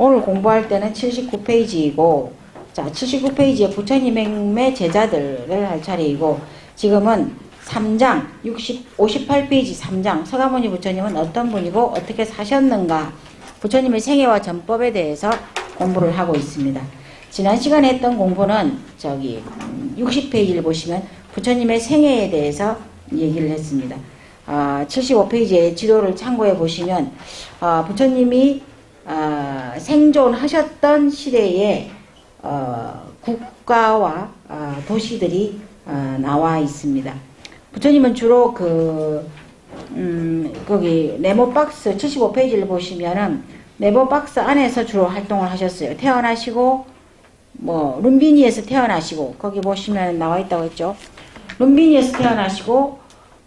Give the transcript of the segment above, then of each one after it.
오늘 공부할 때는 79페이지이고, 자, 79페이지에 부처님의 제자들을 할 차례이고, 지금은 3장, 58페이지 3장, 서가모니 부처님은 어떤 분이고 어떻게 사셨는가, 부처님의 생애와 전법에 대해서 공부를 하고 있습니다. 지난 시간에 했던 공부는 저기 60페이지를 보시면 부처님의 생애에 대해서 얘기를 했습니다. 75페이지의 지도를 참고해 보시면 부처님이 생존하셨던 시대에 국가와 도시들이 나와 있습니다. 부처님은 주로 거기 네모박스 75페이지를 보시면은 네모박스 안에서 주로 활동을 하셨어요. 태어나시고 룸비니에서 태어나시고, 거기 보시면 나와 있다고 했죠. 룸비니에서 태어나시고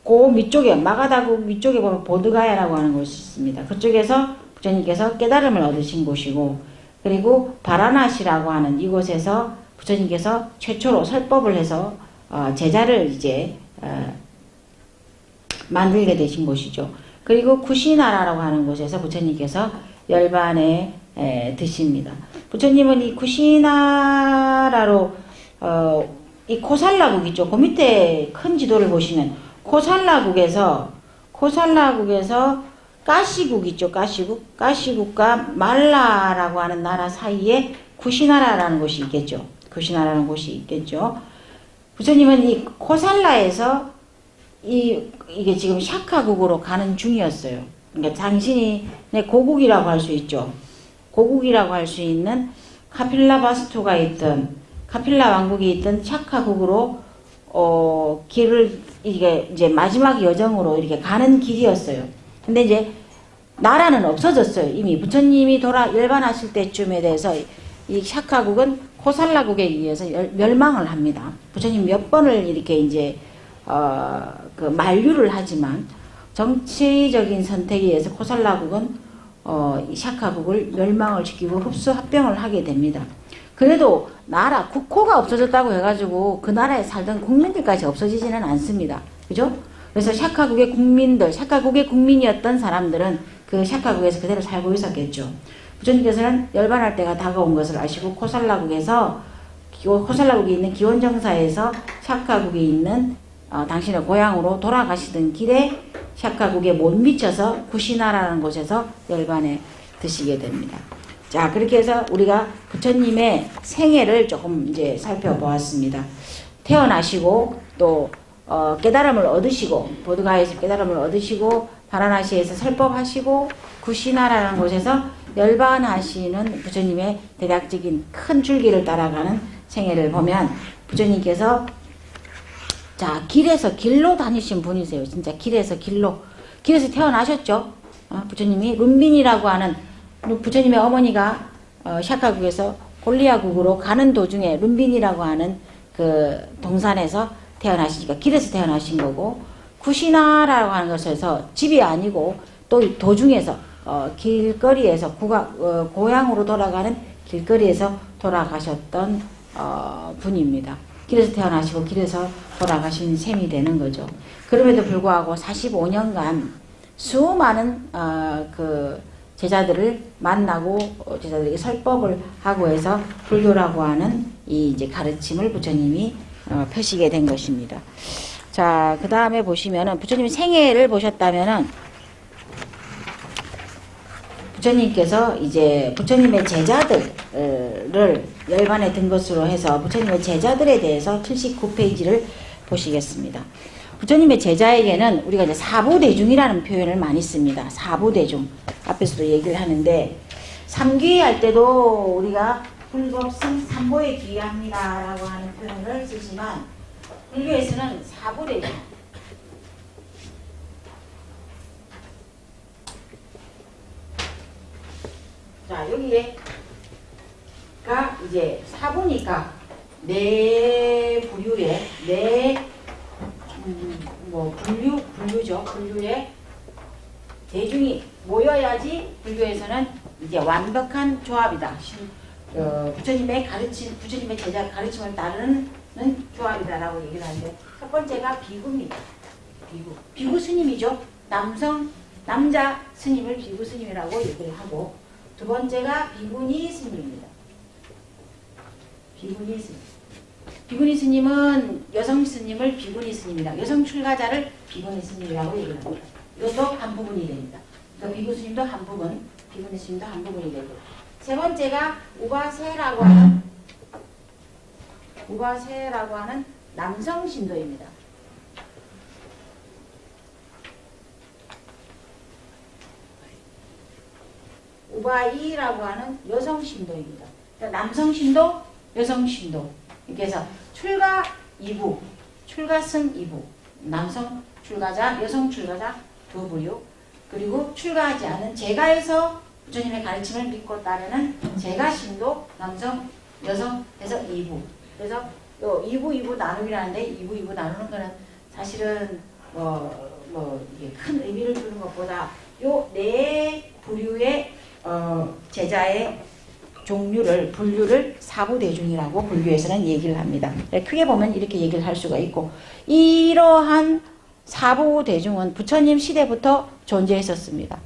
그 밑쪽에 마가다국 밑쪽에 보면 보드가야라고 하는 곳이 있습니다. 그쪽에서 부처님께서 깨달음을 얻으신 곳이고, 그리고 바라나시라고 하는 이곳에서 부처님께서 최초로 설법을 해서 제자를 이제 만들게 되신 곳이죠. 그리고 쿠시나라라고 하는 곳에서 부처님께서 열반에 드십니다. 부처님은 이 쿠시나라로 이 코살라국 있죠. 그 밑에 큰 지도를 보시면 코살라국에서 가시국 있죠. 가시국과 말라라고 하는 나라 사이에 쿠시나라라는 곳이 있겠죠. 쿠시나라라는 곳이 있겠죠. 부처님은 이 코살라에서 이게 지금 샤카국으로 가는 중이었어요. 그러니까 당신이 고국이라고 할 수 있죠. 고국이라고 할 수 있는 카필라바스토가 있던, 카필라 왕국이 있던 샤카국으로 길을 이제 마지막 여정으로 이렇게 가는 길이었어요. 근데 이제 나라는 없어졌어요. 이미 부처님이 열반하실 때쯤에 대해서 이 샤카국은 코살라국에 의해서 멸망을 합니다. 부처님 몇 번을 이렇게 이제 만류를 하지만 정치적인 선택에 의해서 코살라국은 이 샤카국을 멸망을 시키고 흡수합병을 하게 됩니다. 그래도 국호가 없어졌다고 해가지고 그 나라에 살던 국민들까지 없어지지는 않습니다. 그죠? 그래서 샤카국의 국민이었던 사람들은 그 샤카국에서 그대로 살고 있었겠죠. 부처님께서는 열반할 때가 다가온 것을 아시고 코살라국이 있는 기원정사에서 샤카국에 있는 당신의 고향으로 돌아가시던 길에 샤카국에 못 미쳐서 쿠시나라는 곳에서 열반에 드시게 됩니다. 자, 그렇게 해서 우리가 부처님의 생애를 조금 이제 살펴보았습니다. 태어나시고 또 깨달음을 얻으시고, 보드가에서 깨달음을 얻으시고, 바라나시에서 설법하시고, 쿠시나라는 곳에서 열반하시는 부처님의 대략적인 큰 줄기를 따라가는 생애를 보면, 부처님께서 길로 다니신 분이세요. 진짜 길에서 태어나셨죠. 부처님이 룸빈이라고 하는 부처님의 어머니가 샤카국에서 골리아국으로 가는 도중에 룸빈이라고 하는 그 동산에서 태어나시니까 길에서 태어나신 거고, 쿠시나라고 하는 것에서 집이 아니고 또 도중에서 길거리에서 고향으로 돌아가는 길거리에서 돌아가셨던 분입니다. 길에서 태어나시고 길에서 돌아가신 셈이 되는 거죠. 그럼에도 불구하고 45년간 수많은 그 제자들을 만나고 제자들에게 설법을 하고 해서 불교라고 하는 이 이제 가르침을 부처님이 펴시게 된 것입니다. 자, 그 다음에 보시면은 부처님 생애를 보셨다면은 부처님께서 이제 부처님의 제자들을 열반에 든 것으로 해서 부처님의 제자들에 대해서 79페이지를 보시겠습니다. 부처님의 제자에게는 우리가 이제 사부대중이라는 표현을 많이 씁니다. 사부대중. 앞에서도 얘기를 하는데, 삼귀 할 때도 우리가 불법승 삼보에 귀합니다 라고 하는 표현을 쓰지만, 불교에서는 사부대중. 자, 여기에가 이제 사부니까 네 부류에 분류죠. 분류에 대중이 모여야지 불교에서는 이제 완벽한 조합이다. 부처님의 제자 가르침을 따르는 조합이다라고 얘기를 하는데, 첫 번째가 비구입니다. 비구 스님이죠. 남자 스님을 비구 스님이라고 얘기를 하고, 두 번째가 비구니 스님입니다. 비구니 스님. 비구니 스님은 여성 스님을 비구니 스님이라, 여성 출가자를 비구니 스님이라고 얘기를 합니다. 이것도 한 부분이 됩니다. 그러니까 비구 스님도 한 부분, 비구니 스님도 한 부분이 되고. 세 번째가 우바세라고 하는 남성 신도입니다. 우바이라고 하는 여성 신도입니다. 그러니까 남성 신도, 여성 신도. 그래서 출가 2부, 출가승 2부, 남성 출가자, 여성 출가자 두 부류, 그리고 출가하지 않은 제가에서 부처님의 가르침을 믿고 따르는 제가 신도, 남성, 여성 해서 2부. 그래서 요 2부 나눔이라는데 2부 나누는 거는 사실은 이게 큰 의미를 두는 것보다 요 네 부류의 제자의 분류를 사부대중이라고 불교에서는 얘기를 합니다. 크게 보면 이렇게 얘기를 할 수가 있고, 이러한 사부대중은 부처님 시대부터 존재했었습니다.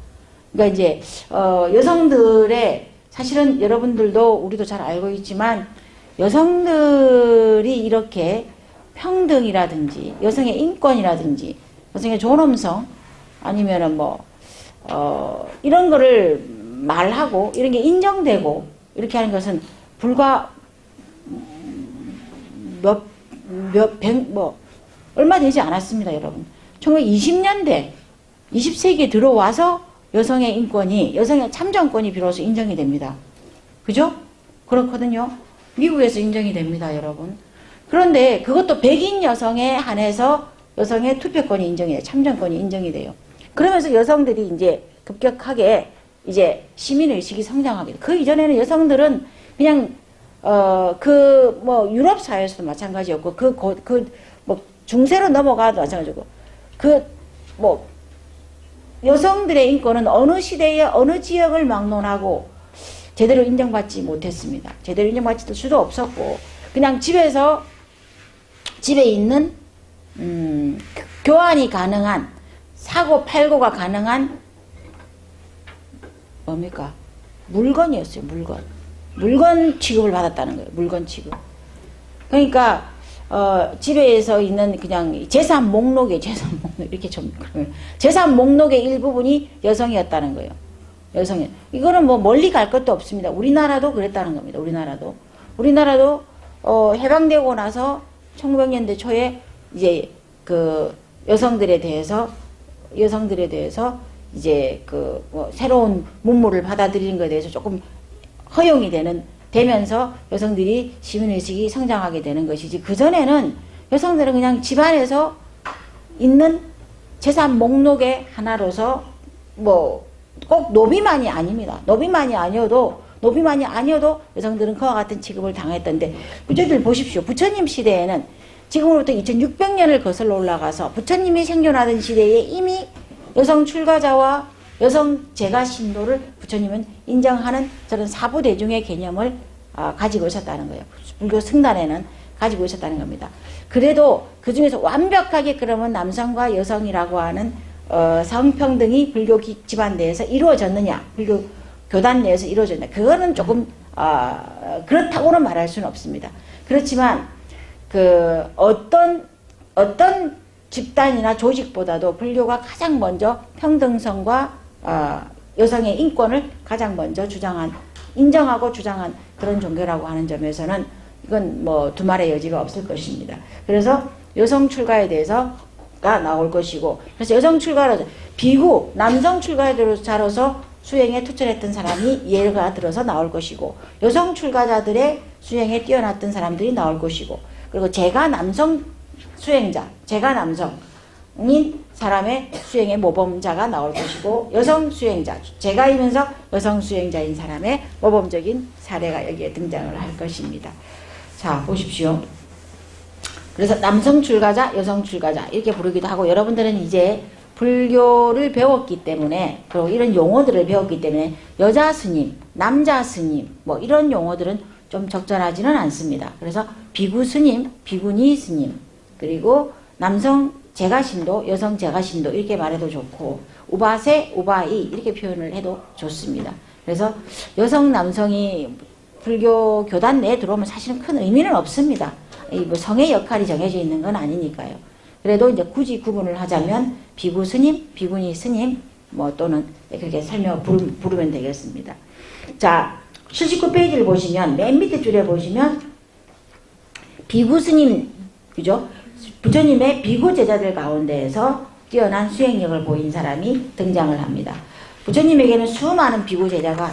그러니까 이제 여성들의, 사실은 여러분들도 우리도 잘 알고 있지만 여성들이 이렇게 평등이라든지 여성의 인권이라든지 여성의 존엄성 아니면은 이런 거를 말하고 이런 게 인정되고 이렇게 하는 것은 불과 얼마 되지 않았습니다, 여러분. 1920년대, 20세기에 들어와서 여성의 인권이, 여성의 참정권이 비로소 인정이 됩니다. 그죠? 그렇거든요. 미국에서 인정이 됩니다, 여러분. 그런데 그것도 백인 여성에 한해서 여성의 투표권이 인정이 돼요. 참정권이 인정이 돼요. 그러면서 여성들이 이제 급격하게 이제 시민의식이 성장하게 돼요. 그 이전에는 여성들은 그냥, 유럽 사회에서도 마찬가지였고, 중세로 넘어가도 마찬가지고, 여성들의 인권은 어느 시대에 어느 지역을 막론하고 제대로 인정받지 못했습니다. 제대로 인정받을 수도 없었고, 그냥 집에 있는, 교환이 가능한, 사고 팔고가 가능한, 물건이었어요, 물건 취급을 받았다는 거예요, 물건 취급. 그러니까, 집에서 있는 그냥 재산 목록에, 이렇게 재산 목록의 일부분이 여성이었다는 거예요. 여성이. 이거는 멀리 갈 것도 없습니다. 우리나라도 그랬다는 겁니다. 우리나라도, 해방되고 나서 1900년대 초에 이제 여성들에 대해서 이제 새로운 문물을 받아들이는 것에 대해서 조금 허용이 되면서 여성들이 시민의식이 성장하게 되는 것이지, 그전에는 여성들은 그냥 집안에서 있는 재산 목록의 하나로서 꼭 노비만이 아닙니다. 노비만이 아니어도 여성들은 그와 같은 취급을 당했던데, 저희들 보십시오. 부처님 시대에는 지금으로부터 2600년을 거슬러 올라가서 부처님이 생존하던 시대에 이미 여성 출가자와 여성 제가 신도를 부처님은 인정하는 저런 사부대중의 개념을 가지고 있었다는 거예요. 불교 승단에는 가지고 있었다는 겁니다. 그래도 그 중에서 완벽하게 그러면 남성과 여성이라고 하는 성평등이 불교 집안 내에서 이루어졌느냐, 불교 교단 내에서 이루어졌느냐, 그거는 조금 그렇다고는 말할 수는 없습니다. 그렇지만 어떤 집단이나 조직보다도 불교가 가장 먼저 평등성과 여성의 인권을 가장 먼저 인정하고 주장한 그런 종교라고 하는 점에서는 이건 두말의 여지가 없을 것입니다. 그래서 여성 출가에 대해서가 나올 것이고, 그래서 여성 출가로 비구 남성 출가자로서 수행에 투철했던 사람이 예가 들어서 나올 것이고, 여성 출가자들의 수행에 뛰어났던 사람들이 나올 것이고, 그리고 제가 남성인 사람의 수행의 모범자가 나올 것이고, 여성 수행자, 제가이면서 여성 수행자인 사람의 모범적인 사례가 여기에 등장을 할 것입니다. 자, 보십시오. 그래서 남성 출가자, 여성 출가자 이렇게 부르기도 하고, 여러분들은 이제 불교를 배웠기 때문에, 그리고 이런 용어들을 배웠기 때문에 여자 스님, 남자 스님 이런 용어들은 좀 적절하지는 않습니다. 그래서 비구 스님, 비구니 스님, 그리고 남성 제가신도, 여성 제가신도 이렇게 말해도 좋고, 우바세, 우바이 이렇게 표현을 해도 좋습니다. 그래서 여성, 남성이 불교 교단 내에 들어오면 사실은 큰 의미는 없습니다. 이 뭐 성의 역할이 정해져 있는 건 아니니까요. 그래도 이제 굳이 구분을 하자면 비구 스님, 비구니 스님, 뭐 또는 그렇게 부르면 되겠습니다. 자, 79페이지를 보시면 맨 밑에 줄에 보시면 비구 스님, 그죠? 부처님의 비구 제자들 가운데에서 뛰어난 수행력을 보인 사람이 등장을 합니다. 부처님에게는 수많은 비구 제자가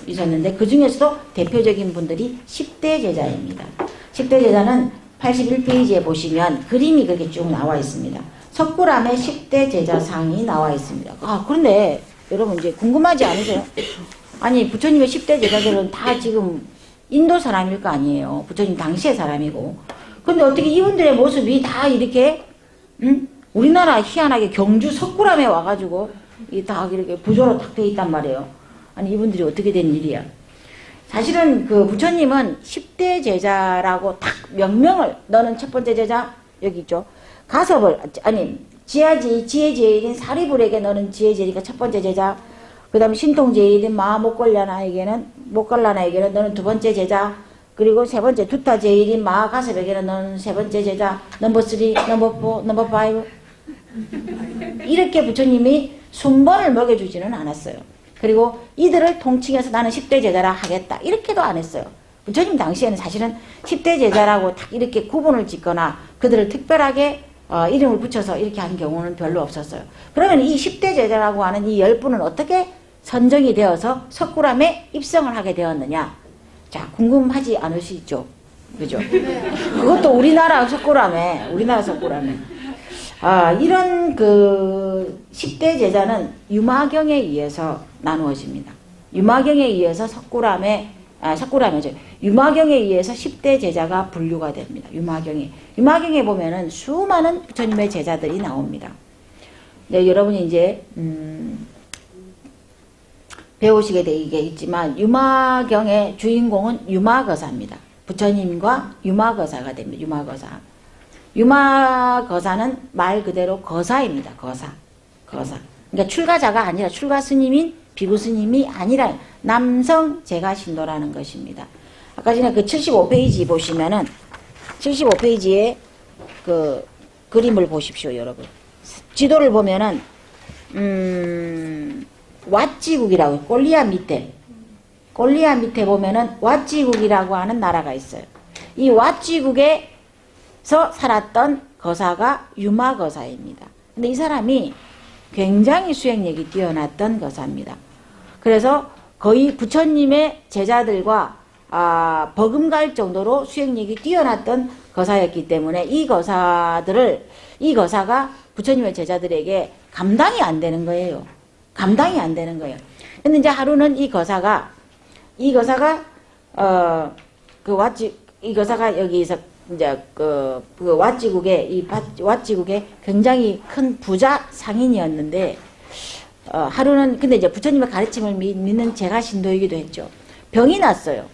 있었는데 그 중에서도 대표적인 분들이 10대 제자입니다. 10대 제자는 81페이지에 보시면 그림이 그렇게 쭉 나와 있습니다. 석굴암의 10대 제자상이 나와 있습니다. 아, 그런데 여러분 이제 궁금하지 않으세요? 아니, 부처님의 10대 제자들은 다 지금 인도 사람일 거 아니에요. 부처님 당시의 사람이고. 근데 어떻게 이분들의 모습이 다 이렇게, 우리나라 희한하게 경주 석굴암에 와가지고, 이 다 이렇게 부조로 딱 돼 있단 말이에요. 아니, 이분들이 어떻게 된 일이야. 사실은 그 부처님은 10대 제자라고 딱 명명을, 너는 첫 번째 제자, 여기 있죠. 가섭을, 아니, 지혜제일인 사리불에게 너는 지혜제일이니까 첫 번째 제자, 그 다음에 신통제일인 목갈라나에게는 너는 두 번째 제자, 그리고 세 번째 두타제일인 마가섭에게는 너는 세 번째 제자, 넘버 3, 넘버 4, 넘버 5. 이렇게 부처님이 순번을 먹여주지는 않았어요. 그리고 이들을 통칭해서 나는 10대 제자라 하겠다. 이렇게도 안 했어요. 부처님 당시에는 사실은 10대 제자라고 딱 이렇게 구분을 짓거나 그들을 특별하게 이름을 붙여서 이렇게 한 경우는 별로 없었어요. 그러면 이 10대 제자라고 하는 이 10분은 어떻게 선정이 되어서 석굴암에 입성을 하게 되었느냐? 자, 궁금하지 않으시죠? 그죠? 그것도 우리나라 석굴암에. 이런 그 10대 제자는 유마경에 의해서 나누어집니다. 유마경에 의해서 유마경에 의해서 10대 제자가 분류가 됩니다. 유마경에 보면은 수많은 부처님의 제자들이 나옵니다. 네, 여러분이 이제 배우시게 되겠지만 유마경의 주인공은 유마거사입니다. 부처님과 유마거사가 됩니다. 유마거사는 말 그대로 거사입니다. 거사. 그러니까 출가자가 아니라 출가 스님인 비구 스님이 아니라 남성 제가신도라는 것입니다. 아까 전에 그 75페이지 보시면은 75페이지에 그 그림을 보십시오, 여러분. 지도를 보면은 왓지국이라고 꼴리아 밑에 보면은 왓지국이라고 하는 나라가 있어요. 이 왓지국에서 살았던 거사가 유마거사입니다. 근데 이 사람이 굉장히 수행력이 뛰어났던 거사입니다. 그래서 거의 부처님의 제자들과 버금갈 정도로 수행력이 뛰어났던 거사였기 때문에 이 거사가 부처님의 제자들에게 감당이 안 되는 거예요. 근데 이제 하루는 이 거사가 여기서 이제 그 왓지국에 굉장히 큰 부자 상인이었는데 하루는 근데 이제 부처님의 가르침을 믿는 제가신도이기도 했죠. 병이 났어요.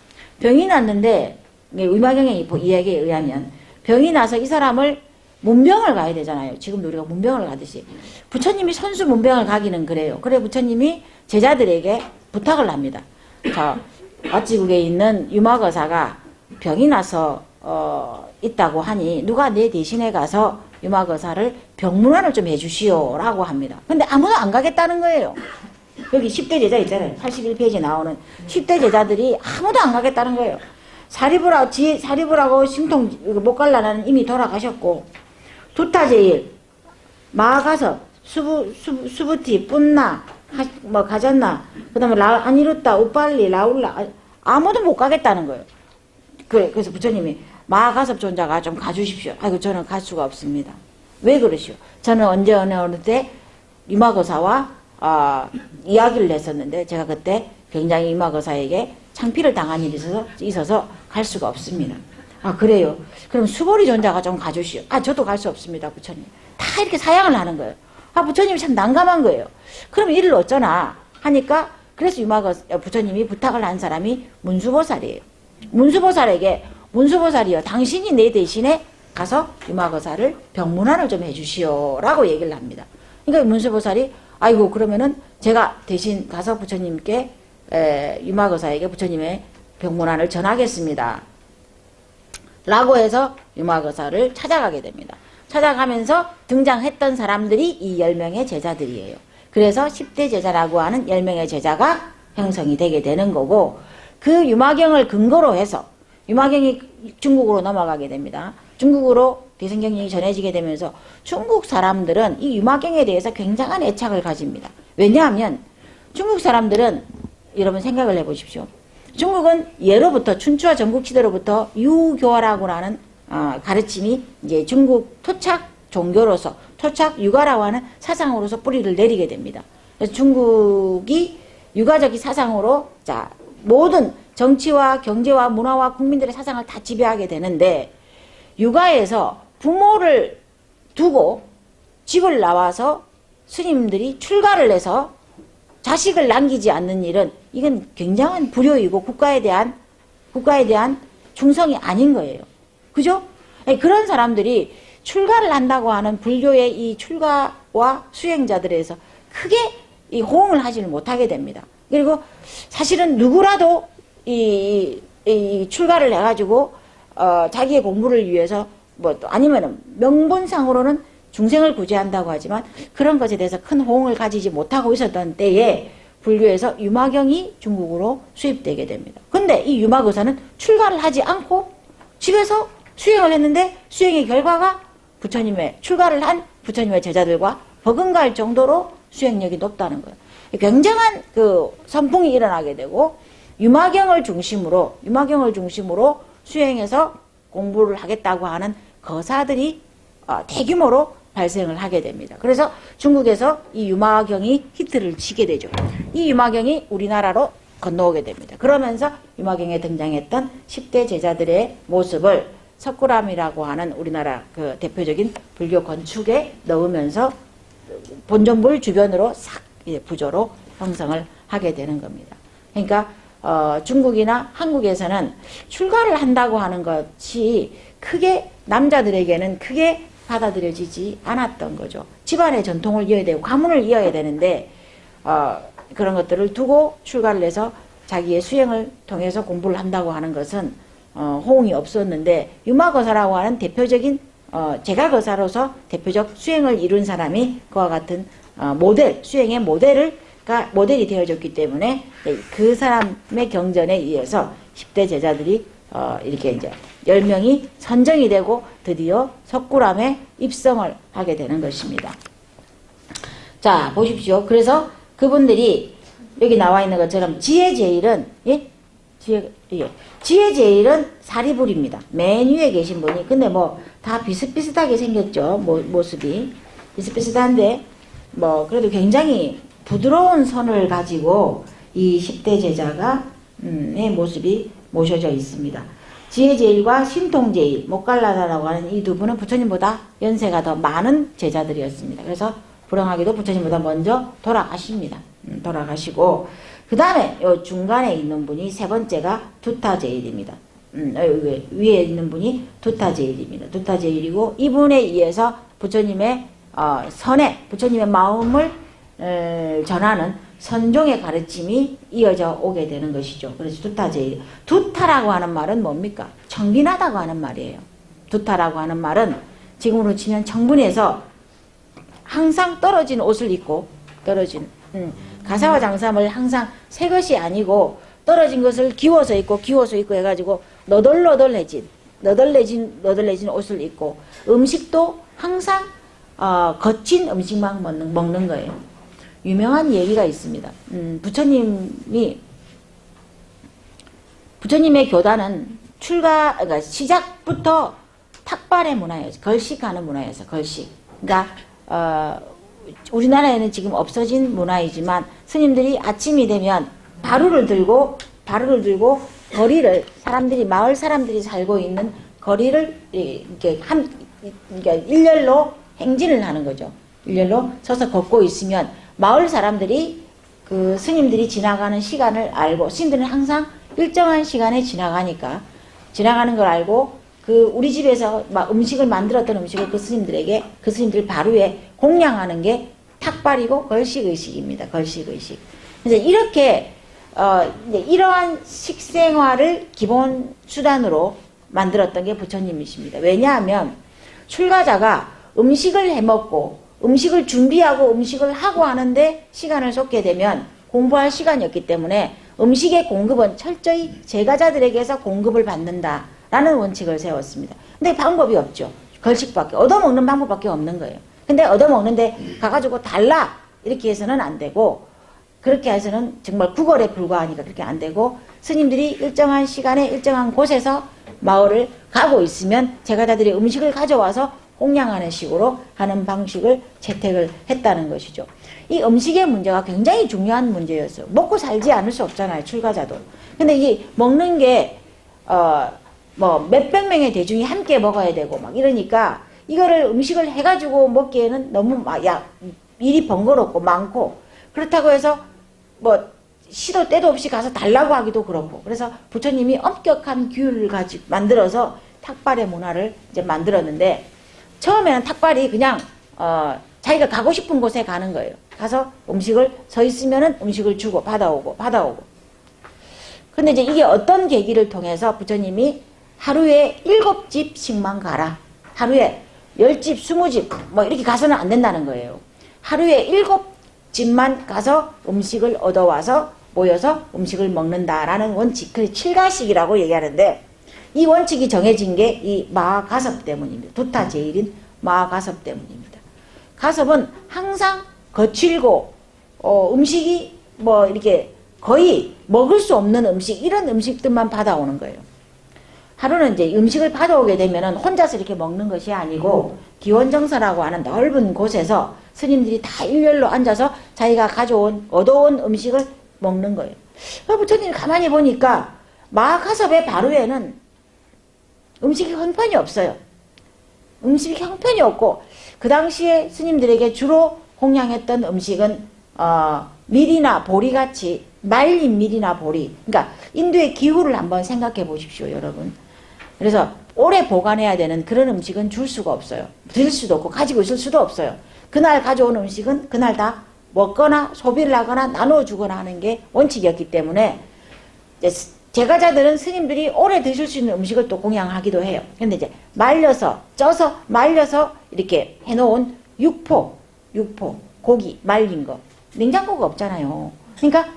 병이 났는데 위마경의 이야기에 의하면 병이 나서 이 사람을 문병을 가야 되잖아요. 지금도 우리가 문병을 가듯이 부처님이 선수 문병을 가기는 그래요. 그래 부처님이 제자들에게 부탁을 합니다. 자, 왓지국에 있는 유마거사가 병이 나서 있다고 하니 누가 내 대신에 가서 유마거사를 병문안을 좀 해주시오라고 합니다. 근데 아무도 안 가겠다는 거예요. 여기 10대 제자 있잖아요. 81페이지에 나오는 10대 제자들이 아무도 안 가겠다는 거예요. 사리불하고 신통 목갈라나는 이미 돌아가셨고 두타제일, 마가섭, 수부티, 뿜나, 가졌나, 그 다음에 아니루타, 우빨리, 라울라 아무도 못 가겠다는 거예요. 그래서 부처님이 마가섭 존자가 좀 가주십시오. 아이고 저는 갈 수가 없습니다. 왜 그러시오? 저는 언제 어느 때 유마거사와 이야기를 했었는데 제가 그때 굉장히 유마거사에게 창피를 당한 일이 있어서 갈 수가 없습니다. 아 그래요? 그럼 수보리 존자가 좀 가주시오. 아 저도 갈 수 없습니다. 부처님. 다 이렇게 사양을 하는 거예요. 아 부처님이 참 난감한 거예요. 그럼 이를 어쩌나 하니까 그래서 부처님이 부탁을 한 사람이 문수보살이에요. 문수보살이요. 당신이 내 대신에 가서 유마거사를 병문안을 좀 해주시오라고 얘기를 합니다. 그러니까 문수보살이 아이고 그러면은 제가 대신 가서 부처님께 유마거사에게 부처님의 병문안을 전하겠습니다. 라고 해서 유마거사를 찾아가게 됩니다. 찾아가면서 등장했던 사람들이 이 10명의 제자들이에요. 그래서 10대 제자라고 하는 10명의 제자가 형성이 되게 되는 거고, 그 유마경을 근거로 해서 유마경이 중국으로 넘어가게 됩니다. 중국으로 대승경령이 전해지게 되면서 중국 사람들은 이 유마경에 대해서 굉장한 애착을 가집니다. 왜냐하면 중국 사람들은, 여러분 생각을 해보십시오. 중국은 예로부터 춘추와 전국시대로부터 유교라고 하는 가르침이 이제 중국 토착 종교로서, 토착 유가라고 하는 사상으로서 뿌리를 내리게 됩니다. 그래서 중국이 유가적인 사상으로 자 모든 정치와 경제와 문화와 국민들의 사상을 다 지배하게 되는데, 유가에서 부모를 두고 집을 나와서 스님들이 출가를 해서 자식을 남기지 않는 일은 이건 굉장한 불효이고 국가에 대한 충성이 아닌 거예요. 그죠? 그런 사람들이 출가를 한다고 하는 불교의 이 출가와 수행자들에서 크게 이 호응을 하지를 못하게 됩니다. 그리고 사실은 누구라도 이 출가를 해가지고 자기의 공부를 위해서 뭐 아니면은 명분상으로는 중생을 구제한다고 하지만 그런 것에 대해서 큰 호응을 가지지 못하고 있었던 때에 불교에서 유마경이 중국으로 수입되게 됩니다. 근데 이 유마거사는 출가를 하지 않고 집에서 수행을 했는데 수행의 결과가 부처님의 출가를 한 부처님의 제자들과 버금갈 정도로 수행력이 높다는 거예요. 굉장한 그 선풍이 일어나게 되고 유마경을 중심으로 수행해서 공부를 하겠다고 하는 거사들이 대규모로 발생을 하게 됩니다. 그래서 중국에서 이 유마경이 히트를 치게 되죠. 이 유마경이 우리나라로 건너오게 됩니다. 그러면서 유마경에 등장했던 10대 제자들의 모습을 석굴암이라고 하는 우리나라 그 대표적인 불교 건축에 넣으면서 본전물 주변으로 싹 부조로 형성을 하게 되는 겁니다. 그러니까 중국이나 한국에서는 출가를 한다고 하는 것이 크게 남자들에게는 크게 받아들여지지 않았던 거죠. 집안의 전통을 이어야 되고 가문을 이어야 되는데 그런 것들을 두고 출가를 해서 자기의 수행을 통해서 공부를 한다고 하는 것은 호응이 없었는데, 유마거사라고 하는 대표적인 제가거사로서 대표적 수행을 이룬 사람이 그와 같은 수행의 모델이 되어줬기 때문에 그 사람의 경전에 의해서 10대 제자들이 이렇게 이제 10명이 선정이 되고 드디어 석굴암에 입성을 하게 되는 것입니다. 자, 보십시오. 그래서 그분들이 여기 나와 있는 것처럼 지혜제일은 지혜제일은 사리불입니다. 맨 위에 계신 분이. 근데 뭐 다 비슷비슷하게 생겼죠. 모습이 비슷비슷한데 뭐 그래도 굉장히 부드러운 선을 가지고 이 10대 제자가 의 모습이 모셔져 있습니다. 지혜제일과 신통제일, 목갈라다라고 하는 이 두 분은 부처님보다 연세가 더 많은 제자들이었습니다. 그래서 불행하게도 부처님보다 먼저 돌아가십니다. 돌아가시고 그 다음에 요 중간에 있는 분이 세 번째가 두타제일입니다. 위에 있는 분이 두타제일입니다. 두타제일이고 이분에 의해서 부처님의 부처님의 마음을 전하는 선종의 가르침이 이어져 오게 되는 것이죠. 그래서 두타제일. 두타라고 하는 말은 뭡니까? 청빈하다고 하는 말이에요. 두타라고 하는 말은 지금으로 치면 청분에서 항상 떨어진 옷을 입고 가사와 장삼을 항상 새 것이 아니고 떨어진 것을 기워서 입고 해가지고 너덜너덜해진 옷을 입고 음식도 항상 거친 음식만 먹는 거예요. 유명한 얘기가 있습니다. 부처님의 교단은 그러니까 시작부터 탁발의 문화였어요. 걸식하는 문화였어요. 걸식. 그러니까 우리나라에는 지금 없어진 문화이지만 스님들이 아침이 되면 바루를 들고 거리를 마을 사람들이 살고 있는 거리를 이렇게 일렬로 행진을 하는 거죠. 일렬로 서서 걷고 있으면 마을 사람들이 그 스님들이 지나가는 시간을 알고, 스님들은 항상 일정한 시간에 지나가는 걸 알고 그 우리 집에서 막 음식을 만들었던 음식을 그 스님들 바루에 공양하는 게 탁발이고 걸식의식입니다. 걸식의식. 그래서 이렇게 이제 이러한 식생활을 기본 수단으로 만들었던 게 부처님이십니다. 왜냐하면 출가자가 음식을 해먹고 음식을 준비하고 음식을 하고 하는데 시간을 쏟게 되면 공부할 시간이었기 때문에 음식의 공급은 철저히 제가자들에게서 공급을 받는다라는 원칙을 세웠습니다. 근데 방법이 없죠. 걸식밖에, 얻어먹는 방법밖에 없는 거예요. 근데 얻어먹는데 가가지고 달라 이렇게 해서는 안 되고, 그렇게 해서는 정말 구걸에 불과하니까 그렇게 안 되고, 스님들이 일정한 시간에 일정한 곳에서 마을을 가고 있으면 제가자들이 음식을 가져와서 홍양하는 식으로 하는 방식을 채택을 했다는 것이죠. 이 음식의 문제가 굉장히 중요한 문제였어요. 먹고 살지 않을 수 없잖아요, 출가자도. 근데 이 먹는 게 뭐 몇백 명의 대중이 함께 먹어야 되고 막 이러니까 이거를 음식을 해가지고 먹기에는 너무 일이 번거롭고 많고, 그렇다고 해서 뭐 시도 때도 없이 가서 달라고 하기도 그렇고, 그래서 부처님이 엄격한 규율을 만들어서 탁발의 문화를 이제 만들었는데, 처음에는 탁발이 그냥 자기가 가고 싶은 곳에 가는 거예요. 가서 음식을 서 있으면은 음식을 주고 받아오고. 근데 이제 이게 어떤 계기를 통해서 부처님이 하루에 7집씩만 가라, 하루에 10집, 20집 뭐 이렇게 가서는 안 된다는 거예요. 하루에 7집만 가서 음식을 얻어와서 모여서 음식을 먹는다라는 원칙, 그 칠가식이라고 얘기하는데, 이 원칙이 정해진 게 이 마가섭 때문입니다. 두타 제일인 마가섭 때문입니다. 가섭은 항상 거칠고 음식이 뭐 이렇게 거의 먹을 수 없는 음식, 이런 음식들만 받아오는 거예요. 하루는 이제 음식을 받아오게 되면은 혼자서 이렇게 먹는 것이 아니고 기원정서라고 하는 넓은 곳에서 스님들이 다 일렬로 앉아서 자기가 얻어온 음식을 먹는 거예요. 부처님이 가만히 보니까 마가섭의 바로에는 음식이 형편이 없어요. 음식이 형편이 없고, 그 당시에 스님들에게 주로 홍양했던 음식은 밀이나 보리같이 말린 밀이나 보리. 그러니까 인도의 기후를 한번 생각해 보십시오, 여러분. 그래서 오래 보관해야 되는 그런 음식은 줄 수가 없어요. 드릴 수도 없고 가지고 있을 수도 없어요. 그날 가져온 음식은 그날 다 먹거나 소비를 하거나 나눠주거나 하는 게 원칙이었기 때문에, 제가자들은 스님들이 오래 드실 수 있는 음식을 또 공양하기도 해요. 근데 이제 쪄서 말려서 이렇게 해놓은 육포, 고기 말린 거. 냉장고가 없잖아요. 그러니까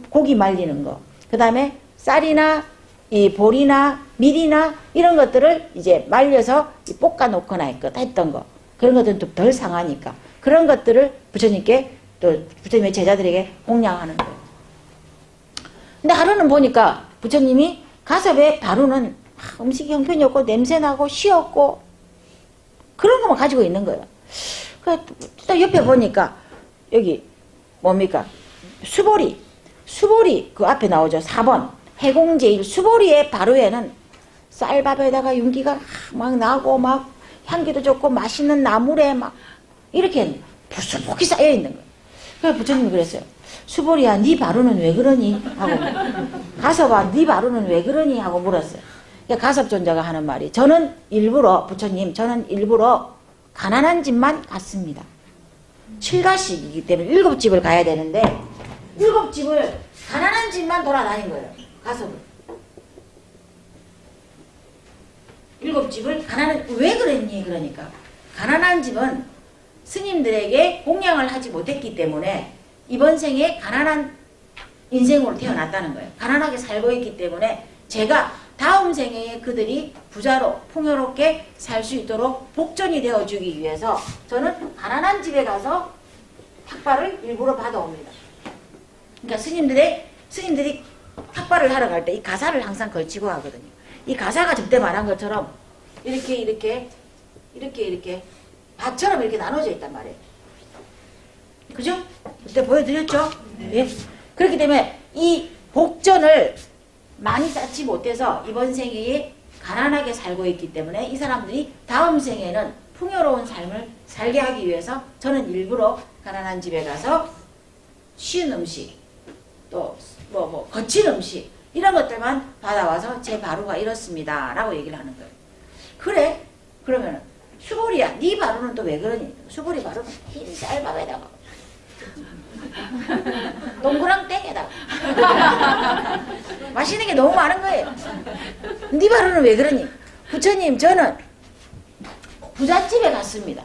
고기 말리는 거. 그 다음에 쌀이나 이 보리나 밀이나 이런 것들을 이제 말려서 볶아 놓거나 했던 거. 그런 것들은 좀 덜 상하니까. 그런 것들을 부처님께, 또 부처님의 제자들에게 공양하는 거예요. 근데 하루는 보니까 부처님이 가섭에 바로는 음식이 형편이 없고 냄새나고 쉬었고 그런 것만 가지고 있는 거예요. 또 옆에 보니까 여기 뭡니까? 수보리 그 앞에 나오죠. 4번 해공제일 수보리의 바로에는 쌀밥에다가 윤기가 막 나고 막 향기도 좋고 맛있는 나물에 막 이렇게 부수복이 쌓여 있는 거예요. 그래서 부처님이 그랬어요. 수보리야, 네 바로는 왜 그러니? 하고, 가섭아, 네 바로는 왜 그러니? 하고 물었어요. 그러니까 가섭존자가 하는 말이, 저는 일부러 가난한 집만 갔습니다. 7가식이기 때문에 7집을 가야 되는데 7집을 가난한 집만 돌아다닌 거예요. 가섭은 7집을 왜 그랬니? 그러니까 가난한 집은 스님들에게 공양을 하지 못했기 때문에 이번 생에 가난한 인생으로 태어났다는 거예요. 가난하게 살고 있기 때문에 제가 다음 생에 그들이 부자로 풍요롭게 살 수 있도록 복전이 되어주기 위해서 저는 가난한 집에 가서 탁발을 일부러 받아옵니다. 그러니까 스님들이 탁발을 하러 갈 때 이 가사를 항상 걸치고 하거든요. 이 가사가 저때 말한 것처럼 이렇게 밭처럼 이렇게 나눠져 있단 말이에요. 그죠? 그때 보여드렸죠? 네. 그렇기 때문에 이 복전을 많이 쌓지 못해서 이번 생에 가난하게 살고 있기 때문에 이 사람들이 다음 생에는 풍요로운 삶을 살게 하기 위해서 저는 일부러 가난한 집에 가서 쉬운 음식, 또 거친 음식 이런 것들만 받아와서 제 바로가 이렇습니다 라고 얘기를 하는 거예요. 그래? 그러면 수보리야, 네 바로는 또 왜 그러니? 수보리 바로는 흰 쌀밥에다가 동그랑 땡에다. 맛있는 게 너무 많은 거예요. 네 발언은 왜 그러니? 부처님, 저는 부잣집에 갔습니다.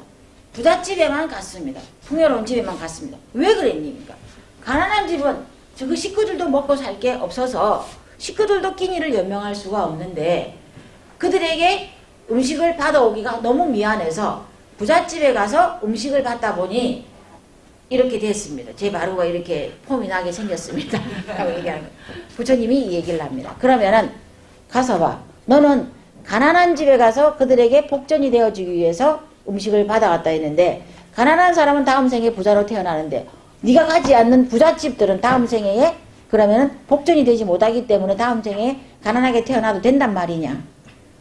부잣집에만 갔습니다. 풍요로운 집에만 갔습니다. 왜 그랬니까? 가난한 집은 그 식구들도 먹고 살 게 없어서 식구들도 끼니를 연명할 수가 없는데 그들에게 음식을 받아오기가 너무 미안해서 부잣집에 가서 음식을 받다 보니 이렇게 됐습니다. 제 마루가 이렇게 폼이 나게 생겼습니다. 라고 얘기하는 거예요. 부처님이 이 얘기를 합니다. 그러면은 가서 봐. 너는 가난한 집에 가서 그들에게 복전이 되어주기 위해서 음식을 받아갔다 했는데 가난한 사람은 다음 생에 부자로 태어나는데 네가 가지 않는 부잣집들은 다음 생에 그러면은 복전이 되지 못하기 때문에 다음 생에 가난하게 태어나도 된단 말이냐.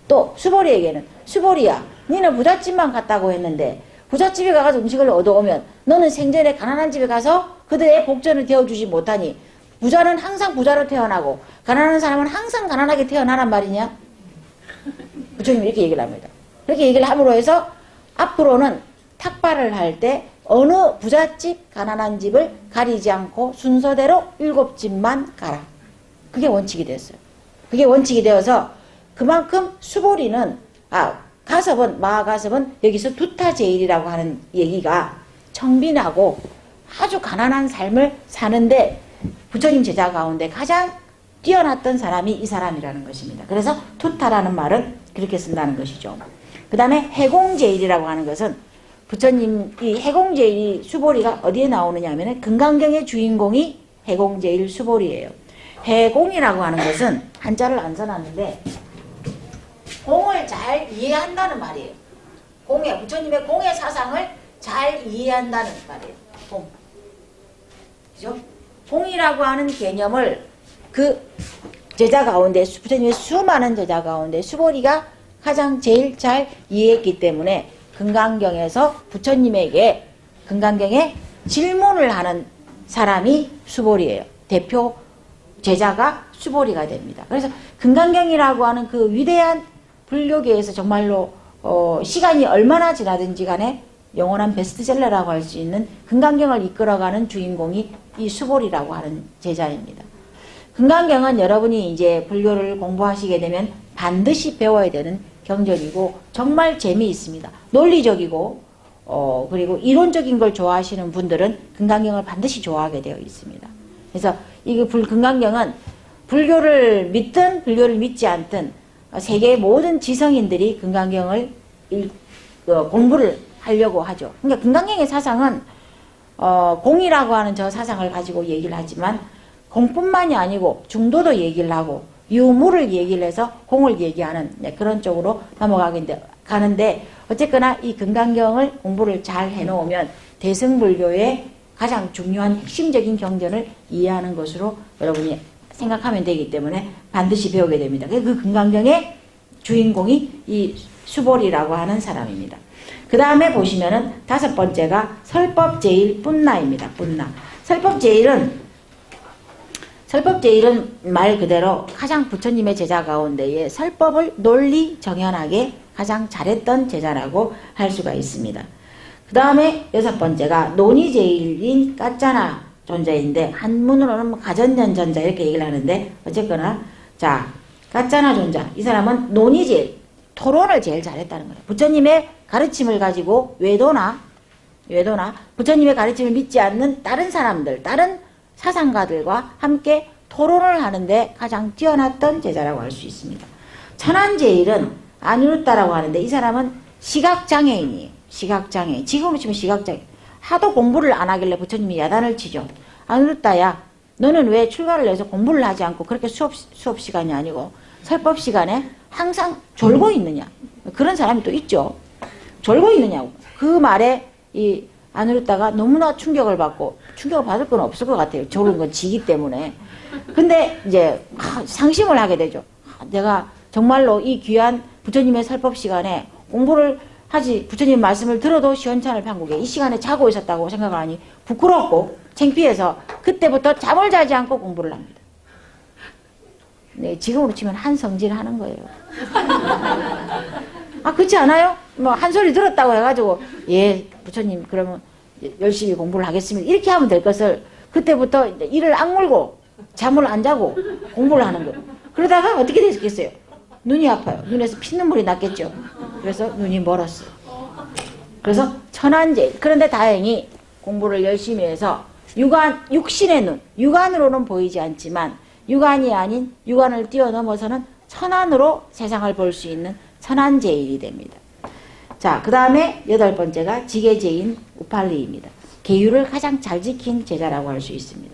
또 수보리에게는 수보리야 너는 부잣집만 갔다고 했는데 부잣집에 가서 음식을 얻어오면 너는 생전에 가난한 집에 가서 그들의 복전을 되어주지 못하니 부자는 항상 부자로 태어나고 가난한 사람은 항상 가난하게 태어나란 말이냐. 부처님이 이렇게 얘기를 합니다. 그렇게 얘기를 함으로 해서 앞으로는 탁발을 할 때 어느 부잣집 가난한 집을 가리지 않고 순서대로 7집만 가라. 그게 원칙이 됐어요. 그게 원칙이 되어서 그만큼 수보리는 가섭은 마하가섭은 여기서 두타제일이라고 하는 얘기가 청빈하고 아주 가난한 삶을 사는데 부처님 제자 가운데 가장 뛰어났던 사람이 이 사람이라는 것입니다. 그래서 두타라는 말은 그렇게 쓴다는 것이죠. 그 다음에 해공제일이라고 하는 것은 부처님 이 해공제일 수보리가 어디에 나오느냐 하면 금강경의 주인공이 해공제일 수보리예요. 해공이라고 하는 것은 한자를 안 써놨는데 공을 잘 이해한다는 말이에요. 부처님의 공의 사상을 잘 이해한다는 말이에요. 공. 그죠? 공이라고 하는 개념을 그 제자 가운데 부처님의 수많은 제자 가운데 수보리가 가장 제일 잘 이해했기 때문에 금강경에서 부처님에게 금강경에 질문을 하는 사람이 수보리예요. 대표 제자가 수보리가 됩니다. 그래서 금강경이라고 하는 그 위대한 불교계에서 정말로 시간이 얼마나 지나든지 간에 영원한 베스트셀러라고 할 수 있는 금강경을 이끌어가는 주인공이 이 수보리라고 하는 제자입니다. 금강경은 여러분이 이제 불교를 공부하시게 되면 반드시 배워야 되는 경전이고 정말 재미있습니다. 논리적이고 그리고 이론적인 걸 좋아하시는 분들은 금강경을 반드시 좋아하게 되어 있습니다. 그래서 이 금강경은 불교를 믿든 불교를 믿지 않든 세계의 모든 지성인들이 금강경을 공부를 하려고 하죠. 그러니까 금강경의 사상은 공이라고 하는 저 사상을 가지고 얘기를 하지만 공뿐만이 아니고 중도도 얘기를 하고 유무를 얘기를 해서 공을 얘기하는 그런 쪽으로 가는데 어쨌거나 이 금강경을 공부를 잘 해놓으면 대승불교의 가장 중요한 핵심적인 경전을 이해하는 것으로 여러분이 생각하면 되기 때문에 반드시 배우게 됩니다. 그 금강경의 주인공이 이 수보리라고 하는 사람입니다. 그 다음에 보시면은 5번째가 설법제일 뿐나입니다. 뿐나. 설법제일은 말 그대로 가장 부처님의 제자 가운데에 설법을 논리 정연하게 가장 잘했던 제자라고 할 수가 있습니다. 그 다음에 6번째가 논의제일인 까짜나 존자인데 한문으로는 뭐 가전연전자 이렇게 얘기를 하는데 어쨌거나 자 까짜나 존자 이 사람은 논의제일 토론을 제일 잘했다는 거예요. 부처님의 가르침을 가지고 외도나 부처님의 가르침을 믿지 않는 다른 사람들 다른 사상가들과 함께 토론을 하는데 가장 뛰어났던 제자라고 할 수 있습니다. 천안제일은 아니루따라고 하는데 이 사람은 시각장애인이에요. 시각장애인. 지금으로 치면 시각장애인. 하도 공부를 안 하길래 부처님이 야단을 치죠. 아니루따야 너는 왜 출가를 해서 공부를 하지 않고 그렇게 수업 시간이 아니고 설법 시간에 항상 졸고 있느냐. 그런 사람이 또 있죠. 졸고 있느냐고. 그 말에 이 아니루따가 너무나 충격을 받을 건 없을 것 같아요. 졸은 건 지기 때문에. 근데 이제 상심을 하게 되죠. 내가 정말로 이 귀한 부처님의 설법 시간에 공부를 하지 부처님 말씀을 들어도 시원찮을 판국에 이 시간에 자고 있었다고 생각을 하니 부끄럽고 창피해서 그때부터 잠을 자지 않고 공부를 합니다. 네, 지금으로 치면 한성질 하는 거예요. 그렇지 않아요? 뭐 한 소리 들었다고 해가지고 예 부처님 그러면 열심히 공부를 하겠습니다. 이렇게 하면 될 것을 그때부터 이제 이를 악물고 잠을 안 자고 공부를 하는 거예요. 그러다가 어떻게 됐겠어요? 눈이 아파요. 눈에서 피눈물이 났겠죠. 그래서 눈이 멀었어요. 그래서 천한제일. 그런데 다행히 공부를 열심히 해서 육신의 눈, 육안으로는 보이지 않지만 육안이 아닌 육안을 뛰어넘어서는 천안으로 세상을 볼 수 있는 천안제일이 됩니다. 자, 그 다음에 8번째가 지게제인 우팔리입니다. 계율을 가장 잘 지킨 제자라고 할 수 있습니다.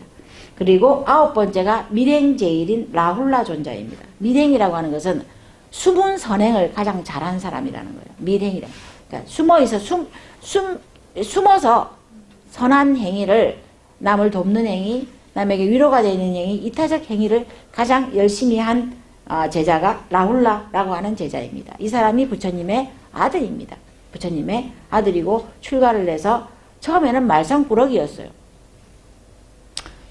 그리고 9번째가 밀행제일인 라훌라 존자입니다. 밀행이라고 하는 것은 숨은 선행을 가장 잘한 사람이라는 거예요. 밀행이라. 그러니까 숨어서 선한 행위를, 남을 돕는 행위, 남에게 위로가 되는 행위, 이타적 행위를 가장 열심히 한 제자가 라훌라라고 하는 제자입니다. 이 사람이 부처님의 아들입니다. 부처님의 아들이고 출가를 해서 처음에는 말썽꾸러기였어요.